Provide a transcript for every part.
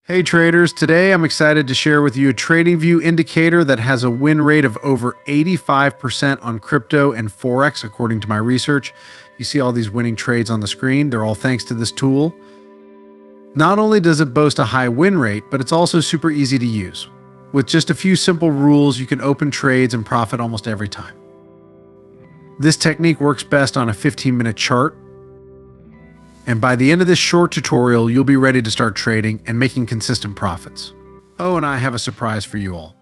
Hey traders, today I'm excited to share with you a TradingView indicator that has a win rate of over 85% on crypto and forex according to my research. You see all these winning trades on the screen, they're all thanks to this tool. Not only does it boast a high win rate, but it's also super easy to use. With just a few simple rules, you can open trades and profit almost every time. This technique works best on a 15-minute chart. And by the end of this short tutorial, you'll be ready to start trading and making consistent profits. Oh, and I have a surprise for you all.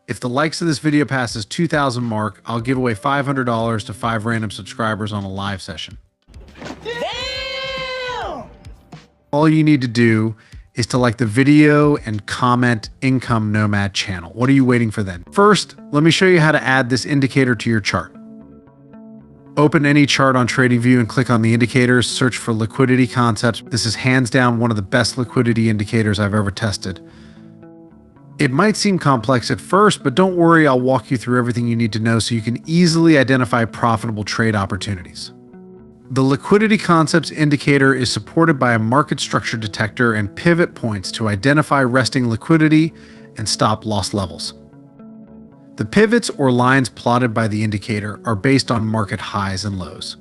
If the likes of this video passes 2,000 mark, I'll give away $500 to 5 random subscribers on a live session. Damn! All you need to do is to like the video and comment Income Nomad channel. What are you waiting for then? First, let me show you how to add this indicator to your chart. Open any chart on TradingView and click on the indicators, search for liquidity concepts. This is hands down one of the best liquidity indicators I've ever tested. It might seem complex at first, but don't worry, I'll walk you through everything you need to know so you can easily identify profitable trade opportunities. The liquidity concepts indicator is supported by a market structure detector and pivot points to identify resting liquidity and stop loss levels. The pivots or lines plotted by the indicator are based on market highs and lows.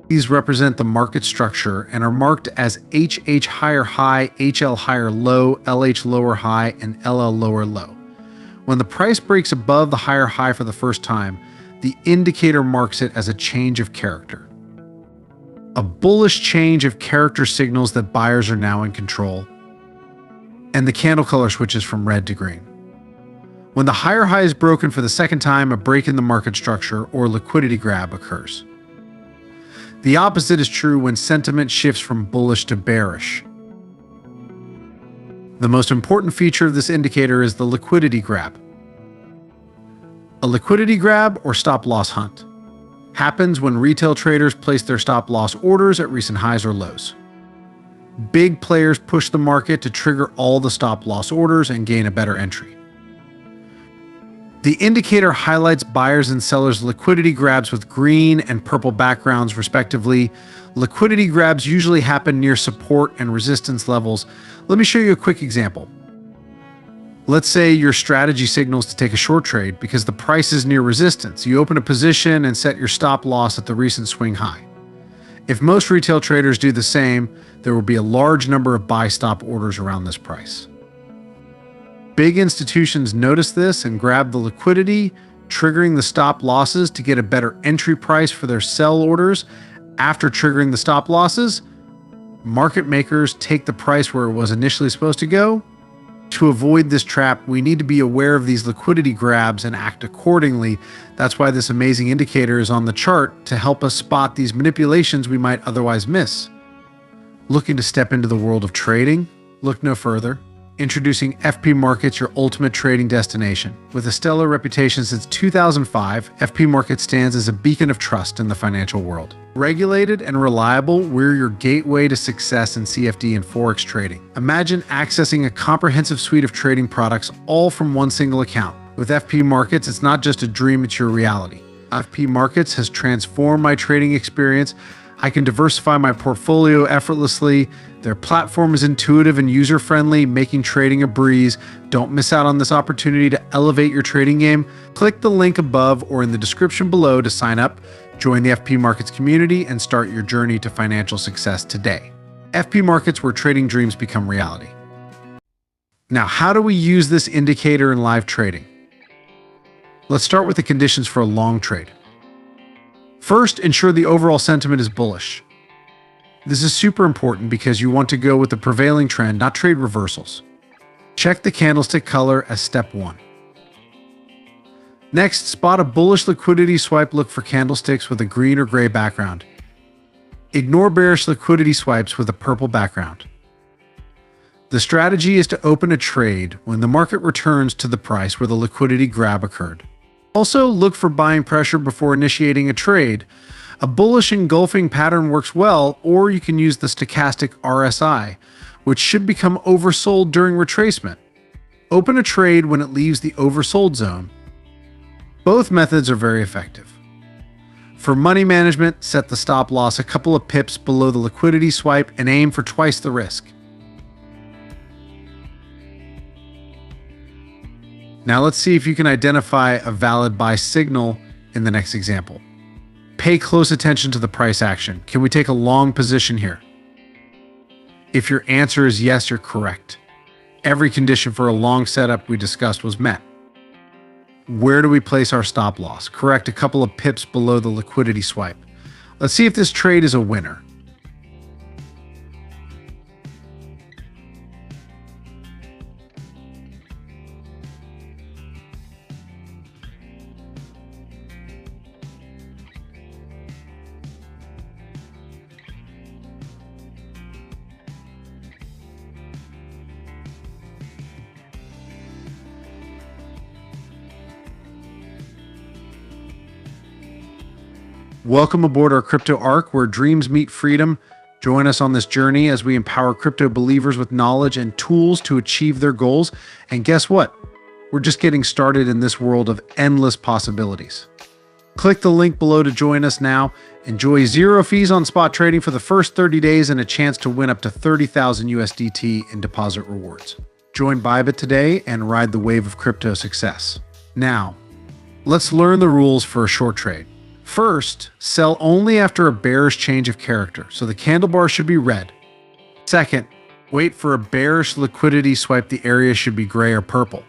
These represent the market structure and are marked as HH higher high, HL higher low, LH lower high, and LL lower low. When the price breaks above the higher high for the first time, the indicator marks it as a change of character. A bullish change of character signals that buyers are now in control, and the candle color switches from red to green. When the higher high is broken for the second time, a break in the market structure or liquidity grab occurs. The opposite is true when sentiment shifts from bullish to bearish. The most important feature of this indicator is the liquidity grab. A liquidity grab or stop loss hunt happens when retail traders place their stop loss orders at recent highs or lows. Big players push the market to trigger all the stop loss orders and gain a better entry. The indicator highlights buyers and sellers' liquidity grabs with green and purple backgrounds, respectively. Liquidity grabs usually happen near support and resistance levels. Let me show you a quick example. Let's say your strategy signals to take a short trade because the price is near resistance. You open a position and set your stop loss at the recent swing high. If most retail traders do the same, there will be a large number of buy stop orders around this price. Big institutions notice this and grab the liquidity, triggering the stop losses to get a better entry price for their sell orders. After triggering the stop losses, market makers take the price where it was initially supposed to go. To avoid this trap, we need to be aware of these liquidity grabs and act accordingly. That's why this amazing indicator is on the chart to help us spot these manipulations we might otherwise miss. Looking to step into the world of trading? Look no further. Introducing FP Markets, your ultimate trading destination. With a stellar reputation since 2005, FP Markets stands as a beacon of trust in the financial world. Regulated and reliable, we're your gateway to success in CFD and forex trading. Imagine accessing a comprehensive suite of trading products all from one single account. With FP Markets, it's not just a dream, it's your reality. FP Markets has transformed my trading experience. I can diversify my portfolio effortlessly. Their platform is intuitive and user-friendly, making trading a breeze. Don't miss out on this opportunity to elevate your trading game. Click the link above or in the description below to sign up, join the FP Markets community, and start your journey to financial success today. FP Markets, where trading dreams become reality. Now, how do we use this indicator in live trading? Let's start with the conditions for a long trade. First, ensure the overall sentiment is bullish. This is super important because you want to go with the prevailing trend, not trade reversals. Check the candlestick color as step 1. Next, spot a bullish liquidity swipe. Look for candlesticks with a green or gray background. Ignore bearish liquidity swipes with a purple background. The strategy is to open a trade when the market returns to the price where the liquidity grab occurred. Also, look for buying pressure before initiating a trade. A bullish engulfing pattern works well, or you can use the stochastic RSI, which should become oversold during retracement. Open a trade when it leaves the oversold zone. Both methods are very effective. For money management, set the stop loss a couple of pips below the liquidity swipe and aim for twice the risk. Now let's see if you can identify a valid buy signal in the next example. Pay close attention to the price action. Can we take a long position here? If your answer is yes, you're correct. Every condition for a long setup we discussed was met. Where do we place our stop loss? Correct, a couple of pips below the liquidity swipe. Let's see if this trade is a winner. Welcome aboard our crypto arc where dreams meet freedom. Join us on this journey as we empower crypto believers with knowledge and tools to achieve their goals. And guess what? We're just getting started in this world of endless possibilities. Click the link below to join us now. Enjoy 0 fees on spot trading for the first 30 days and a chance to win up to 30,000 USDT in deposit rewards. Join Bybit today and ride the wave of crypto success. Now, let's learn the rules for a short trade. First, sell only after a bearish change of character, so the candle bar should be red. Second, wait for a bearish liquidity swipe, the area should be gray or purple.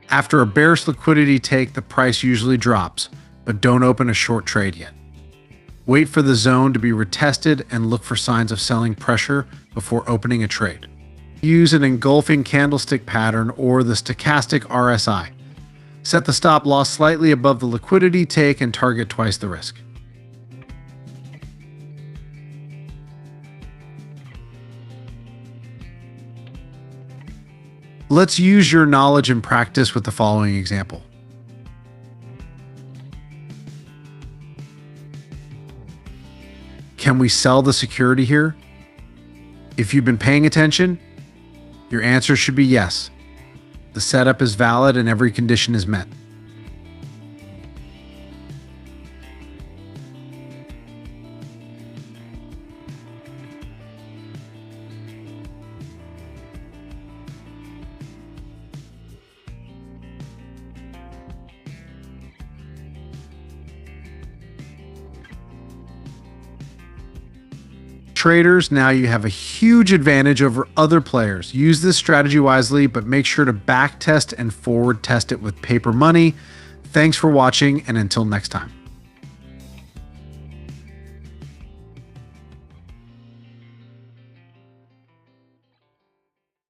After a bearish liquidity take, the price usually drops, but don't open a short trade yet. Wait for the zone to be retested and look for signs of selling pressure before opening a trade. Use an engulfing candlestick pattern or the stochastic RSI. Set the stop loss slightly above the liquidity take and target twice the risk. Let's use your knowledge and practice with the following example. Can we sell the security here? If you've been paying attention, your answer should be yes. The setup is valid and every condition is met. Traders, now you have a huge advantage over other players. Use this strategy wisely, but make sure to back test and forward test it with paper money. Thanks for watching, and until next time.